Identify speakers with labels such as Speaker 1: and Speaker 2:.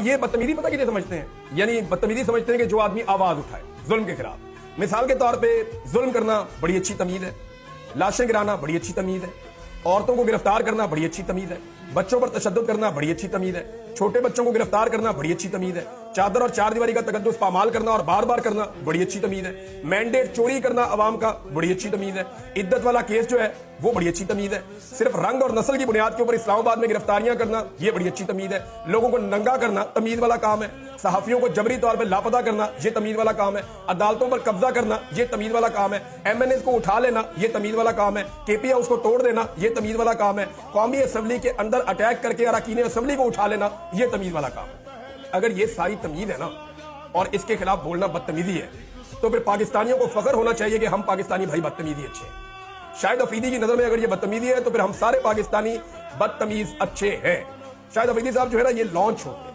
Speaker 1: یہ بدتمیزی پتہ کتنے سمجھتے ہیں؟ یعنی بدتمیزی سمجھتے ہیں کہ جو آدمی آواز اٹھائے ظلم کے خلاف. مثال کے طور پہ ظلم کرنا بڑی اچھی تمیز ہے، لاشیں گرانا بڑی اچھی تمیز ہے، عورتوں کو گرفتار کرنا بڑی اچھی تمیز ہے، بچوں پر تشدد کرنا بڑی اچھی تمیز ہے، چھوٹے بچوں کو گرفتار کرنا بڑی اچھی تمیز ہے، چادر اور چار دیواری کا تقدس پامال کرنا اور بار بار کرنا بڑی اچھی تمیز ہے، مینڈیٹ چوری کرنا عوام کا بڑی اچھی تمیز ہے، عدت والا کیس جو ہے وہ بڑی اچھی تمیز ہے، صرف رنگ اور نسل کی بنیاد کے اوپر اسلام آباد میں گرفتاریاں کرنا یہ بڑی اچھی تمیز ہے، لوگوں کو ننگا کرنا تمیز والا کام ہے، صحافیوں کو جبری طور پہ لاپتہ کرنا یہ تمیز والا کام ہے، عدالتوں پر قبضہ کرنا یہ تمیز والا کام ہے، ایم این ایز کو اٹھا لینا یہ تمیز والا کام ہے، کے پی ہاؤس کو توڑ دینا یہ تمیز والا کام ہے، قومی اسمبلی کے اندر اٹیک کر کے اراکین اسمبلی کو اٹھا لینا یہ تمیز والا کام ہے. اگر یہ ساری تمیز ہے نا اور اس کے خلاف بولنا بدتمیزی ہے تو پھر پاکستانیوں کو فخر ہونا چاہیے کہ ہم پاکستانی بھائی بدتمیزی اچھے ہیں. شاہد افریدی کی نظر میں اگر یہ بدتمیزی ہے تو پھر ہم سارے پاکستانی بدتمیز اچھے ہیں. شاہد افریدی صاحب جو ہے نا یہ لانچ ہوتے ہیں